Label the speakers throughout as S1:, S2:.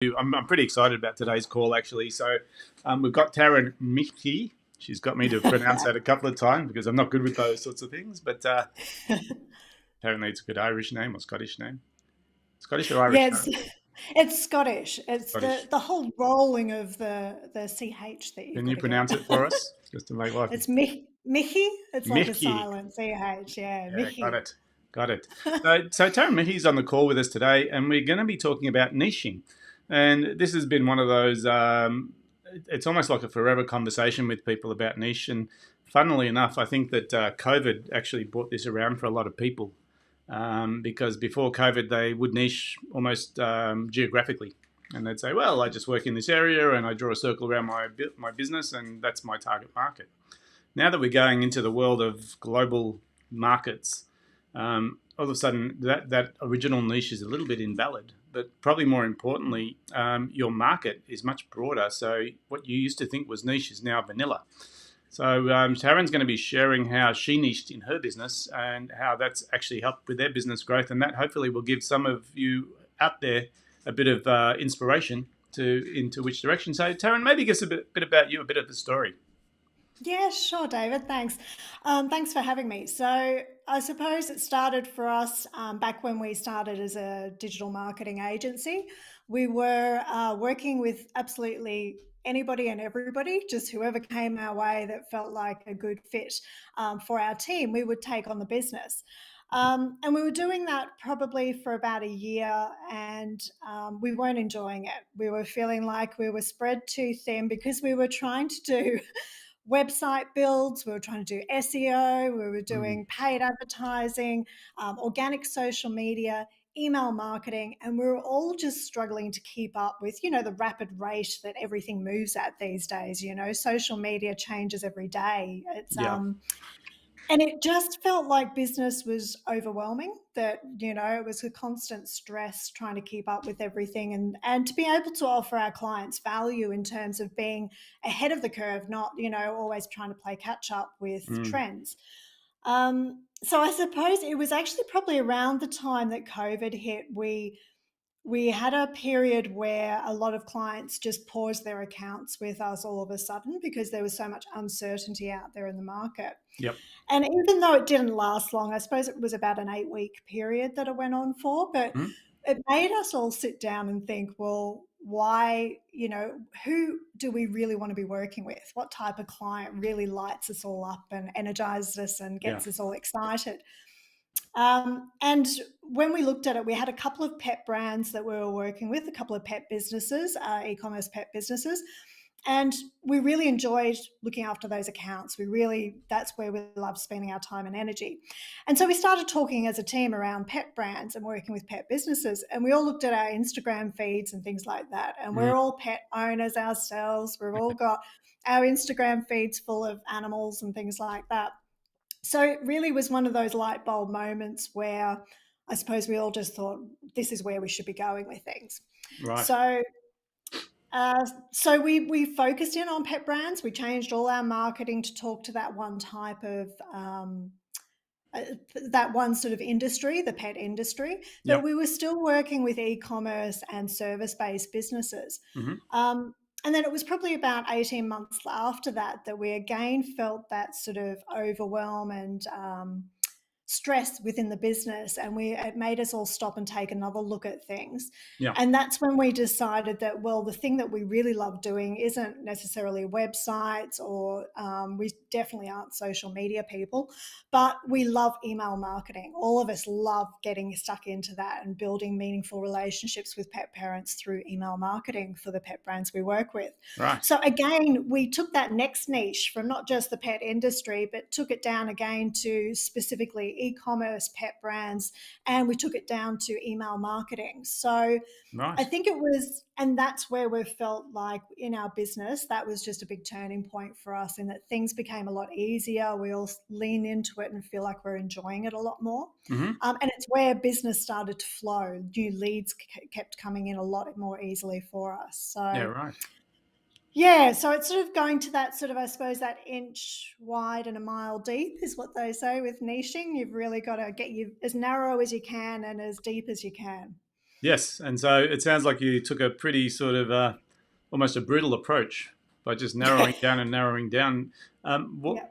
S1: I'm pretty excited about today's call, actually. So we've got Tarryn Michie. She's got me to pronounce that a couple of times because I'm not good with those sorts of things. But apparently it's a good Irish name or Scottish name. Scottish or Irish?
S2: Yeah,
S1: No,
S2: it's Scottish. It's the
S1: Scottish.
S2: the whole rolling of the ch that you've
S1: Can
S2: got
S1: you
S2: to get.
S1: pronounce it for us, just to make life?
S2: It's Mickey. It's like a
S1: Michie.
S2: silent ch. Yeah,
S1: Yeah, got
S2: Mickey.
S1: it. Got it. So Taryn Michie's on the call with us today, and we're going to be talking about niching. And this has been one of those, it's almost like a forever conversation with people about niche. And funnily enough, I think that COVID actually brought this around for a lot of people because before COVID, they would niche almost geographically. And they'd say, well, I just work in this area and I draw a circle around my business, and that's my target market. Now that we're going into the world of global markets, all of a sudden that original niche is a little bit invalid. But probably more importantly, your market is much broader. So what you used to think was niche is now vanilla. So Taryn's going to be sharing how she niched in her business and how that's actually helped with their business growth, and that hopefully will give some of you out there a bit of inspiration to into which direction. So Taryn, maybe give us a bit about you, a bit of the story.
S2: Yeah, sure, David. Thanks. Thanks for having me. So, I suppose it started for us back when we started as a digital marketing agency. We were working with absolutely anybody and everybody, just whoever came our way that felt like a good fit for our team, we would take on the business. And we were doing that probably for about a year, and we weren't enjoying it. We were feeling like we were spread too thin because we were trying to do website builds, we were trying to do SEO, we were
S1: Mm,
S2: doing paid advertising, organic social media, email marketing, and we were all just struggling to keep up with, the rapid rate that everything moves at these days. Social media changes every day. It's
S1: yeah.
S2: and it just felt like business was overwhelming, that, it was a constant stress trying to keep up with everything, and to be able to offer our clients value in terms of being ahead of the curve, not, always trying to play catch up with
S1: Mm,
S2: trends. So I suppose it was actually probably around the time that COVID hit, we had a period where a lot of clients just paused their accounts with us all of a sudden because there was so much uncertainty out there in the market.
S1: yep.
S2: And even though it didn't last long, I suppose it was about an 8-week period that it went on for, but
S1: Mm,
S2: it made us all sit down and think, well, why, who do we really want to be working with? What type of client really lights us all up and energizes us and
S1: yeah.
S2: gets us all excited? And when we looked at it, we had a couple of pet brands that we were working with, a couple of pet businesses, e-commerce pet businesses. And we really enjoyed looking after those accounts. That's where we love spending our time and energy. And so we started talking as a team around pet brands and working with pet businesses. And we all looked at our Instagram feeds and things like that. And
S1: Mm,
S2: we're all pet owners ourselves. We've all got our Instagram feeds full of animals and things like that. So it really was one of those light bulb moments where I suppose we all just thought this is where we should be going with things.
S1: right.
S2: So so we focused in on pet brands. We changed all our marketing to talk to that one type of uh, that one sort of industry, the pet industry. But
S1: Yep.
S2: we were still working with e-commerce and service-based businesses.
S1: Hmm.
S2: Um, and then it was probably about 18 months after that that we again felt that sort of overwhelm and stress within the business, and it made us all stop and take another look at things.
S1: Yeah.
S2: And that's when we decided that, well, the thing that we really love doing isn't necessarily websites, or we definitely aren't social media people, but we love email marketing. All of us love getting stuck into that and building meaningful relationships with pet parents through email marketing for the pet brands we work with.
S1: Right.
S2: So again, we took that next niche from not just the pet industry, but took it down again to specifically e-commerce pet brands, and we took it down to email marketing. So I
S1: Right.
S2: think it was, and that's where we felt like in our business, that was just a big turning point for us, in that things became a lot easier. We all lean into it and feel like we're enjoying it a lot more.
S1: Hmm.
S2: And it's where business started to flow. New leads kept coming in a lot more easily for us.
S1: Yeah.
S2: So
S1: Right.
S2: yeah, so it's sort of going to that sort of, I suppose, that inch wide and a mile deep is what they say with niching. You've really got to get you as narrow as you can and as deep as you can.
S1: Yes, and so it sounds like you took a pretty sort of almost a brutal approach by just narrowing down and narrowing down.
S2: Yeah.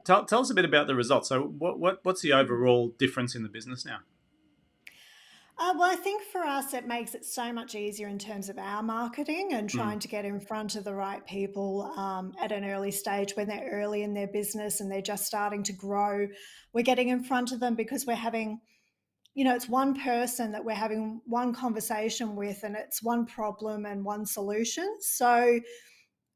S1: Tell us a bit about the results. So, what's the overall difference in the business now?
S2: Well, I think for us, it makes it so much easier in terms of our marketing and
S1: Mm,
S2: trying to get in front of the right people at an early stage when they're early in their business and they're just starting to grow. We're getting in front of them because we're having, it's one person that we're having one conversation with and it's one problem and one solution. So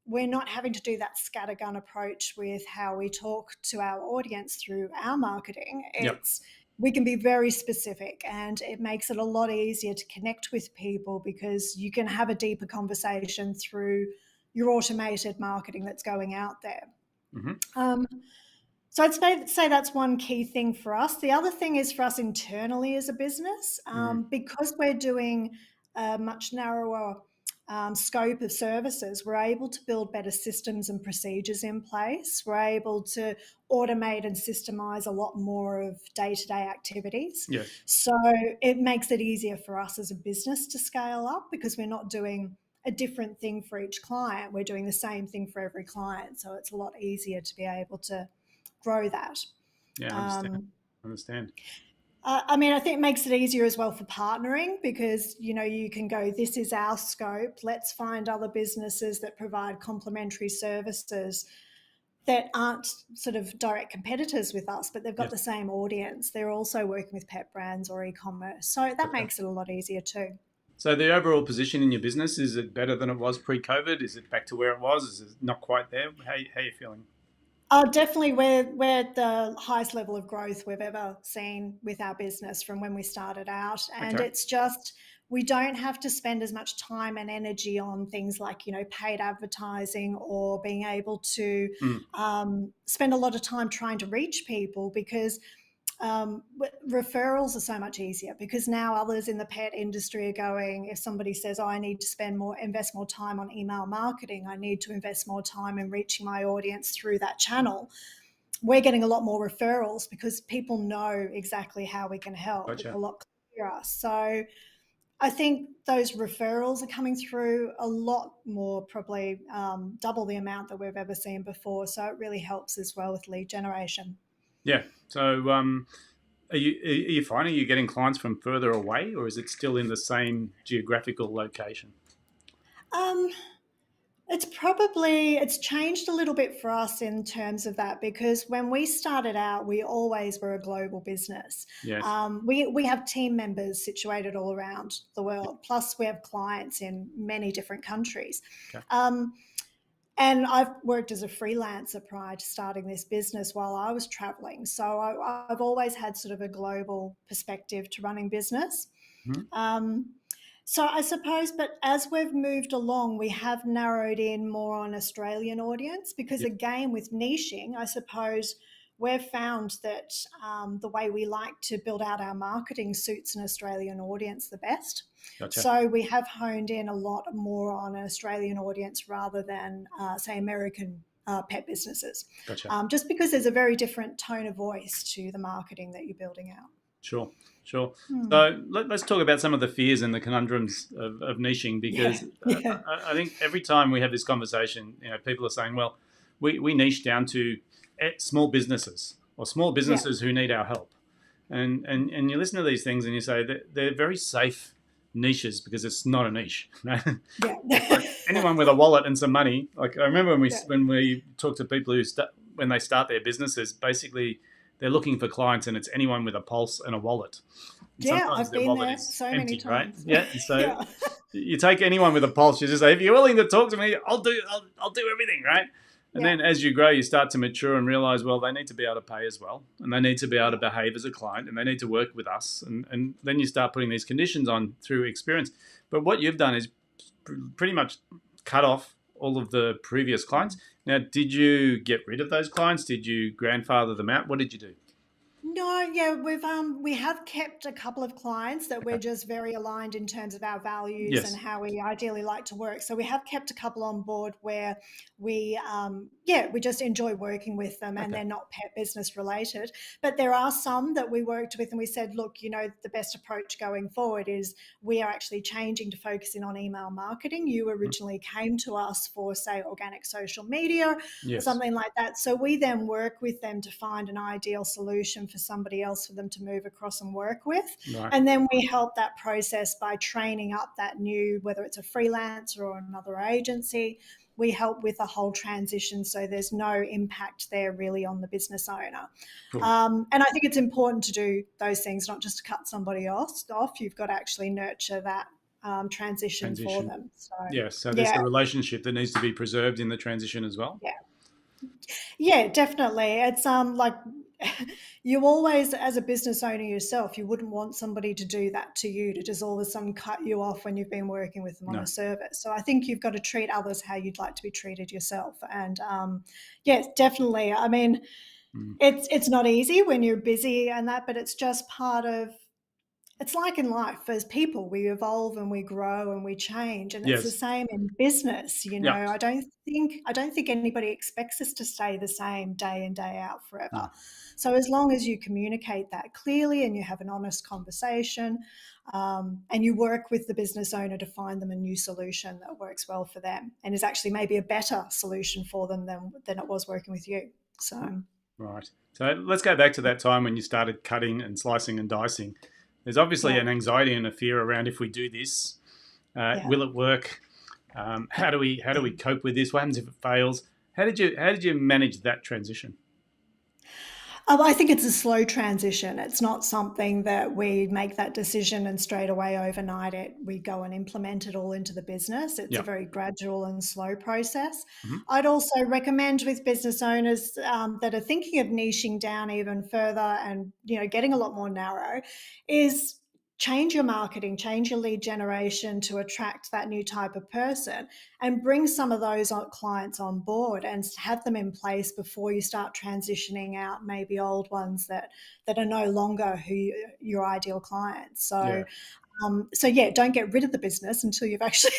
S2: we're not having to do that scattergun approach with how we talk to our audience through our marketing.
S1: yep.
S2: It's we can be very specific and it makes it a lot easier to connect with people because you can have a deeper conversation through your automated marketing that's going out there.
S1: Hmm.
S2: Um, so I'd say that's one key thing for us. The other thing is for us internally as a business,
S1: Mm,
S2: because we're doing a much narrower scope of services, we're able to build better systems and procedures in place. We're able to automate and systemize a lot more of day-to-day activities.
S1: yes.
S2: So it makes it easier for us as a business to scale up because we're not doing a different thing for each client. We're doing the same thing for every client. So it's a lot easier to be able to grow that.
S1: Yeah, I understand.
S2: Um,
S1: Understand.
S2: I mean, I think it makes it easier as well for partnering because you can go, this is our scope. Let's find other businesses that provide complementary services that aren't sort of direct competitors with us, but they've got
S1: Yes.
S2: the same audience. They're also working with pet brands or e-commerce, so that
S1: Okay.
S2: makes it a lot easier too.
S1: So the overall position in your business, is it better than it was pre-COVID? Is it back to where it was? Is it not quite there? How are you feeling?
S2: Definitely, we're at the highest level of growth we've ever seen with our business from when we started out, and
S1: Okay.
S2: it's just we don't have to spend as much time and energy on things like paid advertising or being able to
S1: Mm,
S2: spend a lot of time trying to reach people because referrals are so much easier because now others in the pet industry are going, if somebody says, oh, I need to invest more time on email marketing, I need to invest more time in reaching my audience through that channel, we're getting a lot more referrals because people know exactly how we can help. It's a
S1: gotcha.
S2: lot clearer. So I think those referrals are coming through a lot more, probably double the amount that we've ever seen before. So it really helps as well with lead generation.
S1: Yeah. So are you finding you're getting clients from further away, or is it still in the same geographical location?
S2: Um, it's changed a little bit for us in terms of that because when we started out, we always were a global business.
S1: Yes.
S2: We have team members situated all around the world, plus we have clients in many different countries.
S1: Okay.
S2: Um, and I've worked as a freelancer prior to starting this business while I was traveling. So I've always had sort of a global perspective to running business.
S1: Mhm.
S2: Um, so I suppose, but as we've moved along, we have narrowed in more on Australian audience because,
S1: Yeah.
S2: again, with niching, I suppose we've found that the way we like to build out our marketing suits an Australian audience the best.
S1: Gotcha.
S2: So we have honed in a lot more on an Australian audience rather than, say, American pet businesses,
S1: Gotcha.
S2: just because there's a very different tone of voice to the marketing that you're building out.
S1: Sure. Sure.
S2: Hmm.
S1: So let's talk about some of the fears and the conundrums of niching,
S2: Yeah,
S1: because
S2: yeah,
S1: I think every time we have this conversation, people are saying, well, we niche down to small businesses or small
S2: yeah,
S1: businesses who need our help. And you listen to these things and you say that they're very safe niches because it's not a niche. Right? It's
S2: yeah,
S1: like anyone with a wallet and some money. Like I remember when we
S2: yeah.
S1: when we talk to people when they start their businesses, basically they're looking for clients and it's anyone with a pulse and a wallet. And
S2: Yeah,
S1: sometimes
S2: I've
S1: their
S2: been
S1: wallet
S2: there
S1: is
S2: so many
S1: empty, right?
S2: times.
S1: Yeah. And so
S2: Yeah,
S1: you take anyone with a pulse, you just say, if you're willing to talk to me, I'll do everything, right? And
S2: yeah,
S1: then as you grow, you start to mature and realize, well, they need to be able to pay as well. And they need to be able to
S2: yeah,
S1: behave as a client and they need to work with us. And then you start putting these conditions on through experience. But what you've done is pretty much cut off all of the previous clients. Now, did you get rid of those clients? Did you grandfather them out? What did you do?
S2: No, yeah, we have kept a couple of clients that we're
S1: Okay.
S2: just very aligned in terms of our values and
S1: Yes.
S2: how we ideally like to work. So we have kept a couple on board where yeah, we just enjoy working with them, and
S1: Okay.
S2: they're not pet business related. But there are some that we worked with and we said, look, the best approach going forward is we are actually changing to focusing on email marketing. You
S1: Mhm.
S2: originally came to us for, say, organic social media or
S1: Yes.
S2: something like that. So we then work with them to find an ideal solution for somebody else for them to move across and work with.
S1: Right.
S2: And then we help that process by training up that new, whether it's a freelancer or another agency, we help with the whole transition so there's no impact there really on the business owner.
S1: Cool.
S2: And I think it's important to do those things, not just to cut somebody off. You've got to actually nurture that transition for
S1: Transition.
S2: them. So,
S1: Yes. So there's
S2: yeah,
S1: the relationship that needs to be preserved in the transition as well.
S2: yeah. Yeah, definitely. It's like you always, as a business owner yourself, you wouldn't want somebody to do that to you, to just all of a sudden cut you off when you've been working with them on a
S1: No.
S2: service. So I think you've got to treat others how you'd like to be treated yourself. And yes, definitely. I mean,
S1: Mm.
S2: it's not easy when you're busy and that, but it's just part of, it's like in life, as people, we evolve and we grow and we change, and it's the
S1: Yes.
S2: same in business.
S1: Yeah.
S2: I don't think anybody expects us to stay the same day in, day out
S1: No.
S2: forever. So as long as you communicate that clearly and you have an honest conversation, and you work with the business owner to find them a new solution that works well for them and is actually maybe a better solution for them than it was working with you. So
S1: Right. So let's go back to that time when you started cutting and slicing and dicing. There's obviously
S2: yeah,
S1: an anxiety and a fear around if we do this,
S2: yeah.
S1: will it work? How do we cope with this? What happens if it fails? How did you manage that transition?
S2: I think it's a slow transition. It's not something that we make that decision and straight away overnight we go and implement it all into the business. It's a
S1: Yeah.
S2: very gradual and slow process.
S1: Hmm.
S2: I'd also recommend with business owners that are thinking of niching down even further and getting a lot more narrow, is change your marketing, change your lead generation to attract that new type of person, and bring some of those clients on board and have them in place before you start transitioning out maybe old ones that are no longer your ideal clients. So
S1: Yeah.
S2: so yeah, don't get rid of the business until you've actually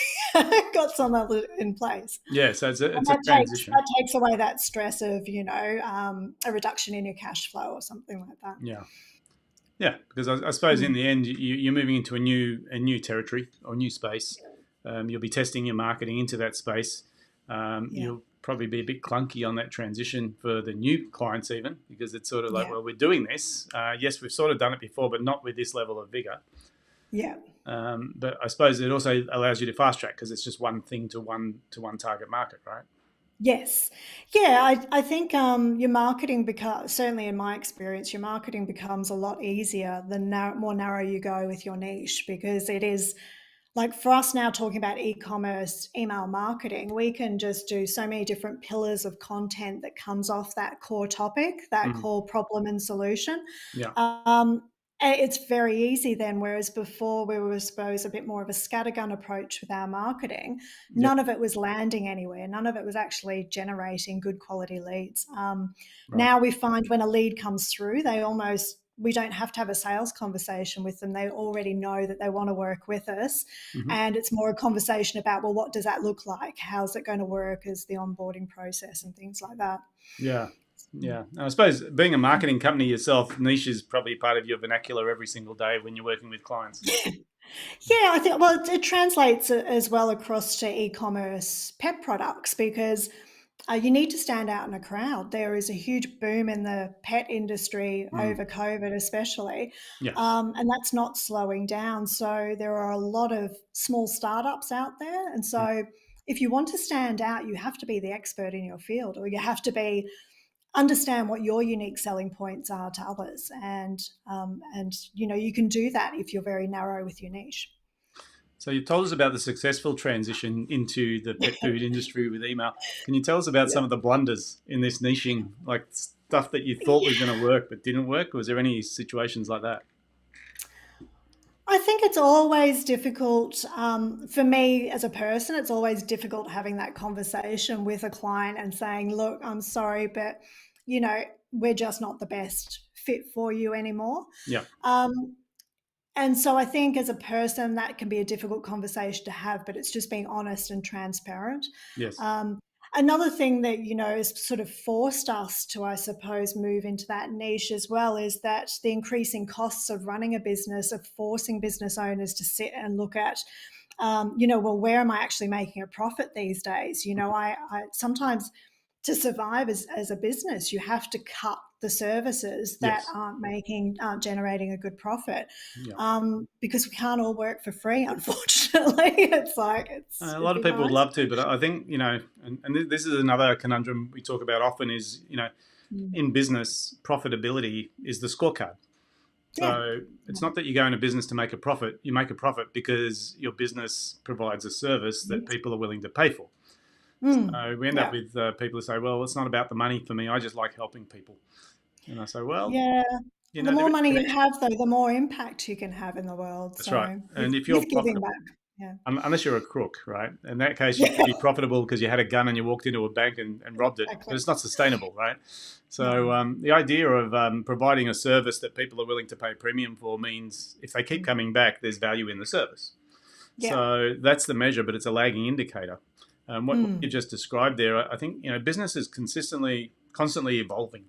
S2: got some other in place.
S1: Yeah. So it's a,
S2: And
S1: it's a transition.
S2: that takes away that stress of a reduction in your cash flow or something like that.
S1: Yeah. Yeah. Because I suppose in
S2: Mm,
S1: the end, you're moving into a new territory or new space. You'll be testing your marketing into that space.
S2: yeah,
S1: You'll probably be a bit clunky on that transition for the new clients, even because it's sort of like,
S2: yeah,
S1: well, we're doing this. Yes, we've sort of done it before, but not with this level of vigor.
S2: yeah.
S1: But I suppose it also allows you to fast track because it's just one thing to one target market, right?
S2: Yes. Yeah, I think your marketing becomes, certainly in my experience, your marketing becomes a lot easier the more narrow you go with your niche, because it is like, for us now talking about e-commerce, email marketing, we can just do so many different pillars of content that comes off that core topic, that
S1: Mm.
S2: core problem and solution.
S1: Yeah.
S2: It's very easy then, whereas before we were, I suppose, a bit more of a scattergun approach with our marketing.
S1: Yep.
S2: None of it was landing anywhere. None of it was actually generating good quality leads.
S1: Right.
S2: Now we find when a lead comes through, we don't have to have a sales conversation with them. They already know that they want to work with us.
S1: Hmm.
S2: And it's more a conversation about, well, what does that look like? How's it going to work as the onboarding process and things like that.
S1: Yeah. Yeah. And I suppose being a marketing company yourself, niche is probably part of your vernacular every single day when you're working with clients.
S2: Yeah, I think, well, it translates as well across to e-commerce pet products, because you need to stand out in a crowd. There is a huge boom in the pet industry
S1: Mm.
S2: over COVID, especially,
S1: Yeah.
S2: and that's not slowing down. So there are a lot of small startups out there, and
S1: Mm.
S2: so if you want to stand out, you have to be the expert in your field, or you have to be understand what your unique selling points are to others, and you can do that if you're very narrow with your niche.
S1: So you told us about the successful transition into the pet food industry with email. Can you tell us about
S2: Yeah.
S1: some of the blunders in this niching, like stuff that you thought was going to work but didn't work? Was there any situations like that?
S2: I think it's always difficult for me as a person. It's always difficult having that conversation with a client and saying, "Look, I'm sorry, but you know, we're just not the best fit for you anymore.
S1: Yeah.
S2: Um, and so I think as a person, that can be a difficult conversation to have, but it's just being honest and transparent.
S1: Yes.
S2: Um, Another thing that, has sort of forced us to, I suppose, move into that niche as well is that the increasing costs of running a business are forcing business owners to sit and look at, well, where am I actually making a profit these days? I sometimes to survive as a business, you have to cut the services that
S1: Yes.
S2: aren't generating a good profit,
S1: Yeah.
S2: because we can't all work for free. Unfortunately, it's like
S1: A
S2: it'd
S1: lot of
S2: be
S1: people would
S2: nice.
S1: love to, but I think, and this is another conundrum we talk about often is,
S2: Mm.
S1: in business, profitability is the scorecard.
S2: Yeah.
S1: So it's not that you go into business to make a profit. You make a profit because your business provides a service that people are willing to pay for.
S2: Mm.
S1: So we end up
S2: Yeah.
S1: with people who say, well, it's not about the money for me. I just like helping people. And I say, well,
S2: Yeah. The
S1: there
S2: more
S1: is a
S2: money you
S1: connection.
S2: have, though, the more impact you can have in the world.
S1: That's right.
S2: So
S1: And if you're
S2: with giving
S1: profitable,
S2: back, yeah,
S1: unless you're a crook, right? In that case, you could
S2: yeah,
S1: be profitable because you had a gun and you walked into a bank and robbed it, but
S2: exactly.
S1: it's not sustainable, right? So
S2: No.
S1: the idea of providing a service that people are willing to pay premium for means if they keep
S2: Mm.
S1: coming back, there's value in the service.
S2: Yeah.
S1: So that's the measure, but it's a lagging indicator. What you
S2: Mm.
S1: just described there, I think business is constantly evolving,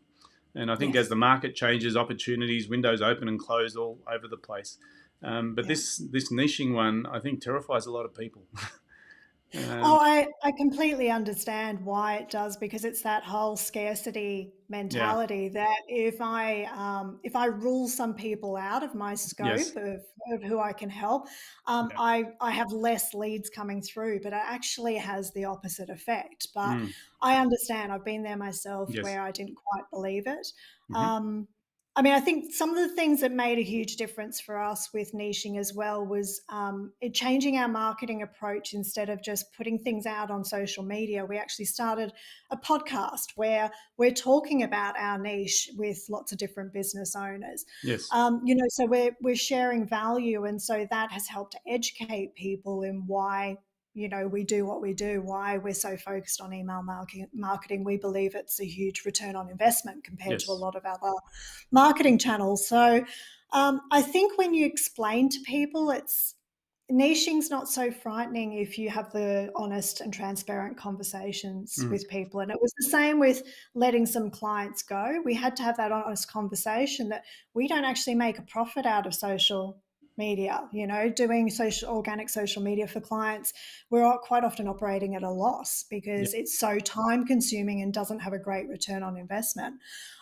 S1: and I think as
S2: Yes.
S1: the market changes, opportunities, windows open and close all over the place. But
S2: Yeah.
S1: this niching one, I think, terrifies a lot of people. um,
S2: Oh, I completely understand why it does because it's that whole scarcity
S1: yeah.
S2: mentality that if I rule some people out of my
S1: Yes.
S2: scope of who I can help,
S1: Yeah.
S2: I have less leads coming through, but it actually has the opposite effect. But
S1: Mm.
S2: I understand. I've been there myself
S1: Yes.
S2: where I didn't quite believe it.
S1: Hmm.
S2: Um, I mean, I think some of the things that made a huge difference for us with niching as well was it changing our marketing approach. Instead of just putting things out on social media, we actually started a podcast where we're talking about our niche with lots of different business owners.
S1: Yes.
S2: So we're sharing value, and so that has helped to educate people in why we do what we do, why we're so focused on email marketing. We believe it's a huge return on investment compared to a
S1: Yes.
S2: lot of other marketing channels. So I think when you explain to people, it's niching's not so frightening if you have the honest and transparent conversations
S1: Mm.
S2: with people. And it was the same with letting some clients go. We had to have that honest conversation that we don't actually make a profit out of social media, doing organic social media for clients. We're quite often operating at a loss
S1: Yeah.
S2: because it's so time consuming and doesn't have a great return on investment.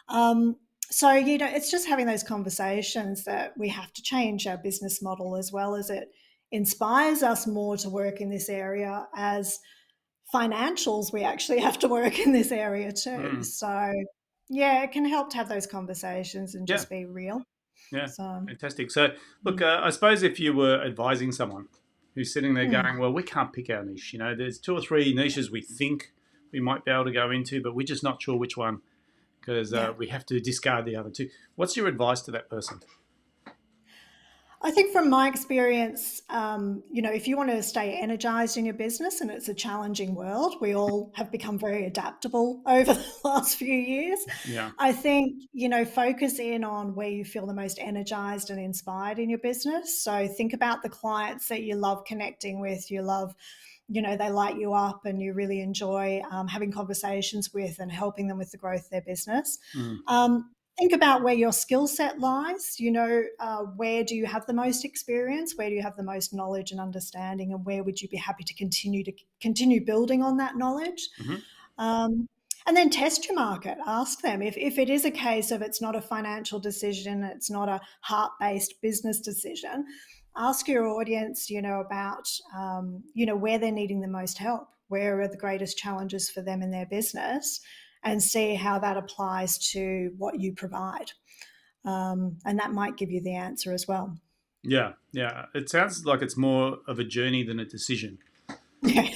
S2: So it's just having those conversations that we have to change our business model, as well as it inspires us more to work in this area. As financials, we actually have to work in this area too.
S1: Mm.
S2: So yeah, it can help to have those conversations and
S1: Yeah.
S2: just be real.
S1: Yeah.
S2: So
S1: Fantastic. So, look,
S2: mm,
S1: I suppose if you were advising someone who's sitting there
S2: mm,
S1: going, well, we can't pick our niche. There's two or three niches we think we might be able to go into, but we're just not sure which one because
S2: yeah.
S1: we have to discard the other two. What's your advice to that person?
S2: I think from my experience, if you want to stay energized in your business, and it's a challenging world, we all have become very adaptable over the last few years.
S1: Yeah.
S2: I think, focus in on where you feel the most energized and inspired in your business. So think about the clients that you love connecting with, they light you up and you really enjoy having conversations with and helping them with the growth of their business.
S1: Mm.
S2: Think about where your skill set lies. Where do you have the most experience? Where do you have the most knowledge and understanding? And where would you be happy to continue building on that knowledge?
S1: Hmm.
S2: Um, and then test your market. Ask them if it is a case of it's not a financial decision, it's not a heart-based business decision. Ask your audience, about where they're needing the most help. Where are the greatest challenges for them in their business? And see how that applies to what you provide. And that might give you the answer as well.
S1: Yeah. Yeah. It sounds like it's more of a journey than a decision.
S2: Yeah,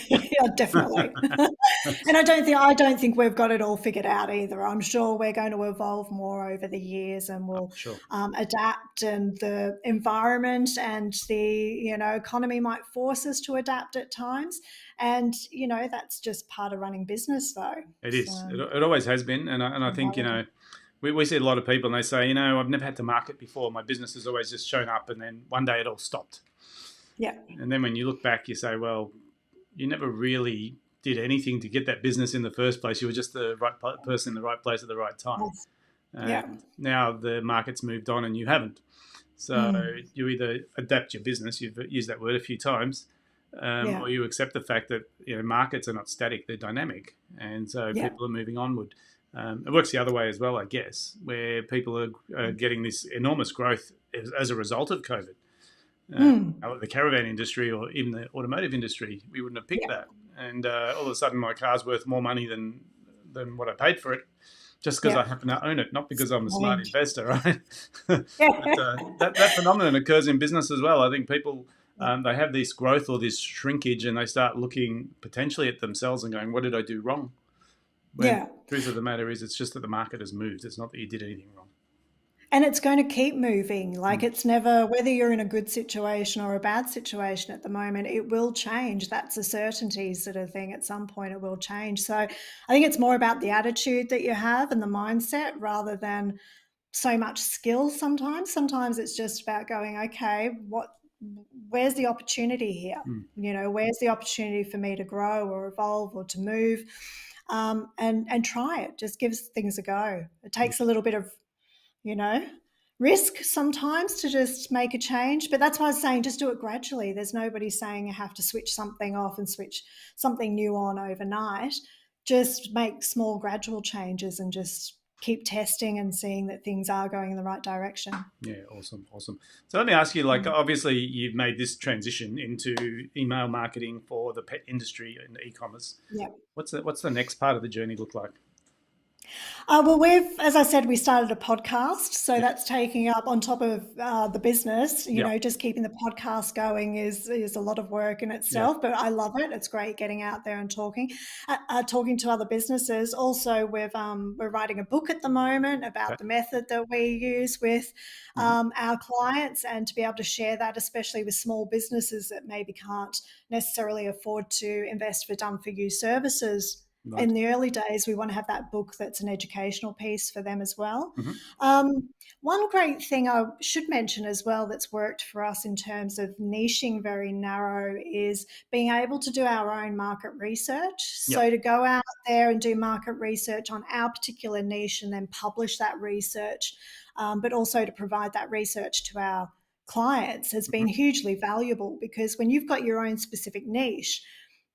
S2: definitely. And I don't think we've got it all figured out either. I'm sure we're going to evolve more over the years, and we'll
S1: Sure.
S2: adapt, and the environment and the economy might force us to adapt at times. And that's just part of running business, though.
S1: It
S2: So
S1: is. It always has been, and I think
S2: reality.
S1: We see a lot of people and they say, I've never had to market before. My business has always just shown up and then one day it all stopped.
S2: Yeah.
S1: And then when you look back, you say, well, you never really did anything to get that business in the first place. You were just the right person in the right place at the right time.
S2: Yes. Yeah.
S1: And now the market's moved on and you haven't. So
S2: Mm.
S1: you either adapt your business, you've used that word a few times,
S2: Yeah.
S1: or you accept the fact that markets are not static, they're dynamic. And so
S2: Yeah.
S1: people are moving onward. It works the other way as well, I guess, where people are getting this enormous growth as a result of COVID.
S2: Mm.
S1: The caravan industry or even the automotive industry, we wouldn't have picked
S2: Yeah.
S1: that. And all of a sudden, my car's worth more money than what I paid for it, just because
S2: Yeah.
S1: I happen to own it, not because I'm a smart
S2: Strange.
S1: investor, right? But
S2: Yeah.
S1: that phenomenon occurs in business as well. I think people they have this growth or this shrinkage, and they start looking potentially at themselves and going, "What did I do wrong?" When
S2: Yeah.
S1: the truth of the matter is, it's just that the market has moved. It's not that you did anything wrong.
S2: And it's going to keep moving. Like,
S1: Mm.
S2: it's never, whether you're in a good situation or a bad situation at the moment, it will change. That's a certainty sort of thing. At some point, it will change. So I think it's more about the attitude that you have and the mindset rather than so much skill sometimes. Sometimes it's just about going, okay, where's the opportunity here?
S1: Mm.
S2: Where's the opportunity for me to grow or evolve or to move? And try it. Just gives things a go. It
S1: Yeah.
S2: takes a little bit of you know, risk sometimes to just make a change. But that's why I was saying just do it gradually. There's nobody saying you have to switch something off and switch something new on overnight. Just make small gradual changes and just keep testing and seeing that things are going in the right direction.
S1: Yeah, awesome, awesome. So let me ask you, like,
S2: Mm.
S1: obviously you've made this transition into email marketing for the pet industry and e-commerce.
S2: Yeah.
S1: What's the next part of the journey look like?
S2: Well, as I said, we started a podcast, so
S1: Yeah,
S2: that's taking up on top of the business.
S1: yeah,
S2: Just keeping the podcast going is a lot of work in
S1: yeah.
S2: itself, but I love it. It's great getting out there and talking to other businesses. Also, we're writing a book at the moment about
S1: Okay.
S2: the method that we use with
S1: Hmm.
S2: our clients, and to be able to share that, especially with small businesses that maybe can't necessarily afford to invest for done for you services
S1: Right.
S2: in the early days. We want to have that book that's an educational piece for them as well.
S1: Hmm.
S2: Um, One great thing I should mention as well that's worked for us in terms of niching very narrow is being able to do our own market research.
S1: Yep.
S2: So to go out there and do market research on our particular niche and then publish that research, but also to provide that research to our clients has been
S1: Hmm.
S2: hugely valuable, because when you've got your own specific niche,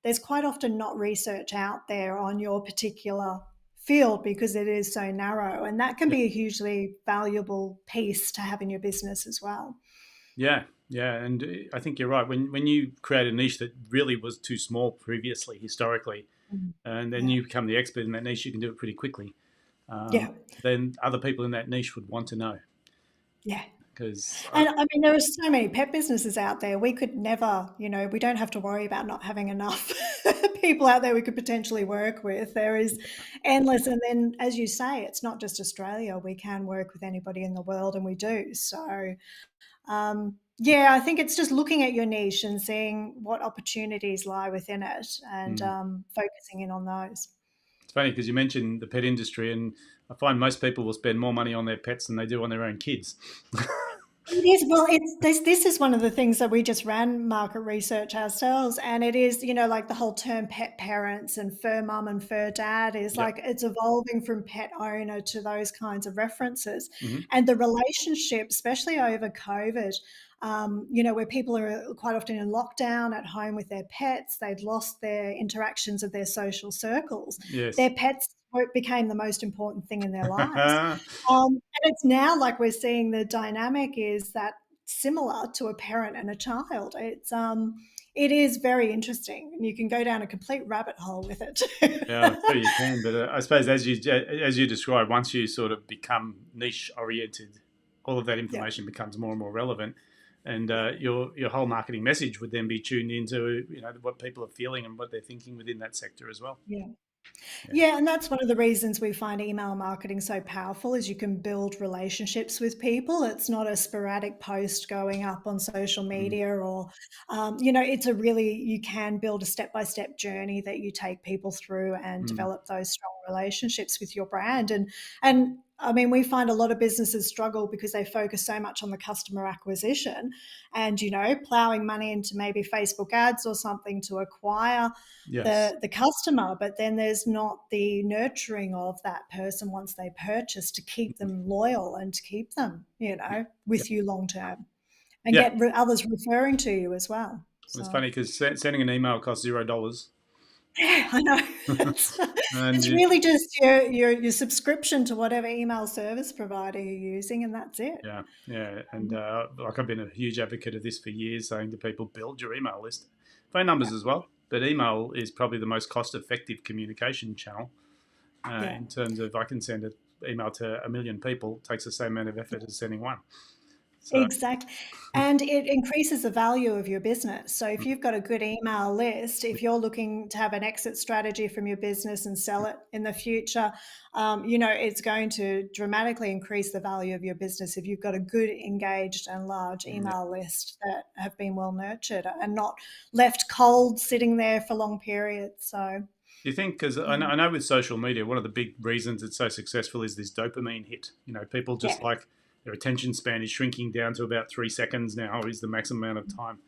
S2: there's quite often not research out there on your particular field because it is so narrow. And that can
S1: Yeah.
S2: be a hugely valuable piece to have in your business as well.
S1: Yeah. Yeah. And I think you're right. When you create a niche that really was too small previously, historically,
S2: Mm.
S1: and then
S2: Yeah.
S1: you become the expert in that niche, you can do it pretty quickly. Um,
S2: Yeah.
S1: then other people in that niche would want to know
S2: Yeah.
S1: because
S2: And I mean, there are so many pet businesses out there. We could never, we don't have to worry about not having enough people out there we could potentially work with. There is endless. And then, as you say, it's not just Australia. We can work with anybody in the world, and we do. So, yeah, I think it's just looking at your niche and seeing what opportunities lie within it, and
S1: mm,
S2: focusing in on those.
S1: it's funny because you mentioned the pet industry, and I find most people will spend more money on their pets than they do on their own kids.
S2: It is. Well, it's this is one of the things that we just ran market research ourselves, and it is, like the whole term pet parents and fur mum and fur dad is
S1: Yep.
S2: like it's evolving from pet owner to those kinds of references.
S1: Hmm.
S2: And the relationship, especially over COVID, where people are quite often in lockdown at home with their pets, they'd lost their interactions of their social circles.
S1: Yes.
S2: Their pets became the most important thing in their lives. And it's now like we're seeing the dynamic is that similar to a parent and a child. It is very interesting, and you can go down a complete rabbit hole with it.
S1: Yeah, I'm sure you can, but I suppose as you described, once you sort of become niche oriented, all of that
S2: Yeah,
S1: information becomes more and more relevant, and
S2: yeah,
S1: your whole marketing message would then be tuned into what people are feeling and what they're thinking within that sector as well.
S2: yeah.
S1: Yeah.
S2: Yeah, and that's one of the reasons we find email marketing so powerful is you can build relationships with people. It's not a sporadic post going up on social
S1: Mm,
S2: media or, you can build a step-by-step journey that you take people through and
S1: mm,
S2: develop those strong relationships with your brand. And I mean, we find a lot of businesses struggle because they focus so much on the customer acquisition and, plowing money into maybe Facebook ads or something to acquire
S1: Yes.
S2: the customer, but then there's not the nurturing of that person once they purchase to keep them loyal and to keep them,
S1: Yeah.
S2: with you long term and
S1: Yeah.
S2: get others referring to you as well.
S1: It's
S2: So,
S1: funny because sending an email costs $0.
S2: yeah, I know. It's,
S1: And
S2: it's really just your subscription to whatever email service provider you're using, and that's it.
S1: yeah, yeah. And like I've been a huge advocate of this for years, saying to people, build your email list. Phone numbers
S2: Yeah,
S1: as well. But email is probably the most cost effective communication channel
S2: yeah.
S1: in terms of I can send an email to a million people, it takes the same amount of effort as sending one. So,
S2: Exactly. And it increases the value of your business. So if
S1: mm,
S2: you've got a good email list, if you're looking to have an exit strategy from your business and sell it in the future, it's going to dramatically increase the value of your business if you've got a good, engaged, and large
S1: yeah.
S2: email list that have been well nurtured and not left cold sitting there for long periods. So,
S1: Do you think, because
S2: yeah.
S1: I know with social media, one of the big reasons it's so successful is this dopamine hit. People
S2: Yeah.
S1: just like their attention span is shrinking down to about 3 seconds now, is the maximum amount of time.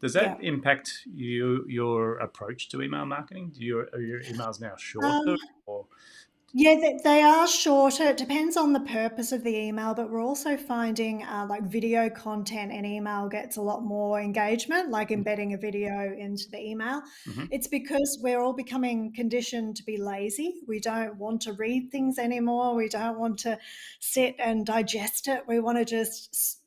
S1: Does that
S2: Yeah.
S1: impact your approach to email marketing? Are your emails now
S2: Um,
S1: shorter, or
S2: Yeah, they are shorter. It depends on the purpose of the email, but we're also finding like video content in email gets a lot more engagement, like embedding a video into the email.
S1: mm-hmm.
S2: It's because we're all becoming conditioned to be lazy. We don't want to read things anymore. We don't want to sit and digest it. We want to just,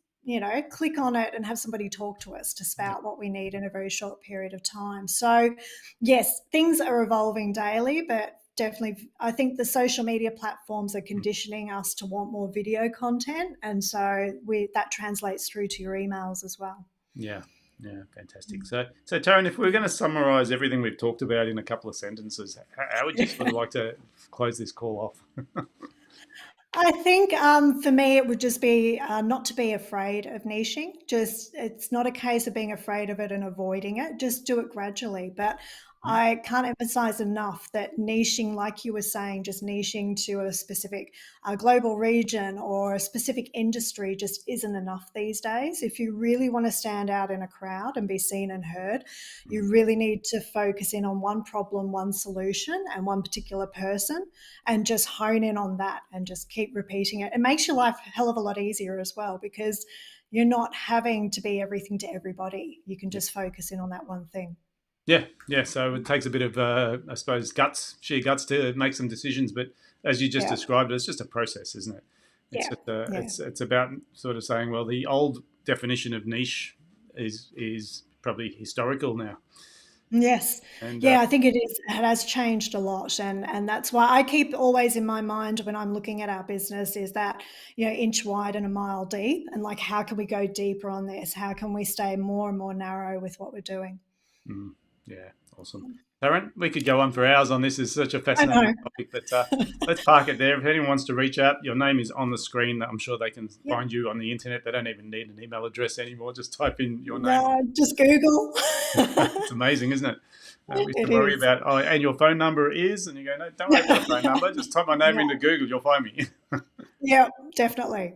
S2: click on it and have somebody talk to us to
S1: Yeah,
S2: spout what we need in a very short period of time. So, yes, things are evolving daily, but definitely I think the social media platforms are conditioning us to want more video content, and so that translates through to your emails as well.
S1: yeah, yeah, fantastic. So Taryn, if we're going to summarize everything we've talked about in a couple of sentences, how would you sort of like to close this call off?
S2: I think for me, it would just be not to be afraid of niching. Just it's not a case of being afraid of it and avoiding it. Just do it gradually. But I can't emphasize enough that niching, like you were saying, just niching to a specific global region or a specific industry just isn't enough these days. If you really want to stand out in a crowd and be seen and heard, you really need to focus in on one problem, one solution, and one particular person and just hone in on that and just keep repeating it. It makes your life a hell of a lot easier as well because you're not having to be everything to everybody. You can
S1: Yeah.
S2: just focus in on that one thing.
S1: Yeah, yeah. So it takes a bit of, I suppose, sheer guts to make some decisions. But as you just
S2: Yeah.
S1: described, it's just a process, isn't it? It's
S2: Yeah.
S1: just
S2: Yeah.
S1: it's about sort of saying, well, the old definition of niche is probably historical now,
S2: Yes.
S1: and
S2: Yeah, I think it is. It has changed a lot. And that's why I keep always in my mind when I'm looking at our business is that, inch wide and a mile deep. And like, how can we go deeper on this? How can we stay more and more narrow with what we're doing?
S1: mm, yeah, awesome. Taryn, we could go on for hours on this. It's such a
S2: I
S1: fascinating
S2: know.
S1: topic, but let's park it there. If anyone wants to reach out, your name is on the screen. I'm sure they can
S2: Yep.
S1: find you on the internet. They don't even need an email address anymore. Just type in your name.
S2: No, just Google.
S1: It's amazing, isn't it? We used to
S2: It
S1: worry
S2: is.
S1: about, oh, and your phone number is, and you go, no, don't worry about a phone number. Just type my name
S2: Yeah.
S1: into Google, you'll find me.
S2: Yeah, definitely.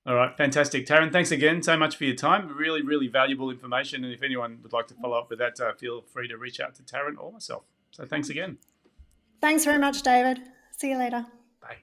S1: All right, fantastic. Taryn, thanks again so much for your time. Really, really valuable information. And if anyone would like to follow up with that, feel free to reach out to Taryn or myself. So thanks again.
S2: Thanks very much, David. See you later.
S1: Bye.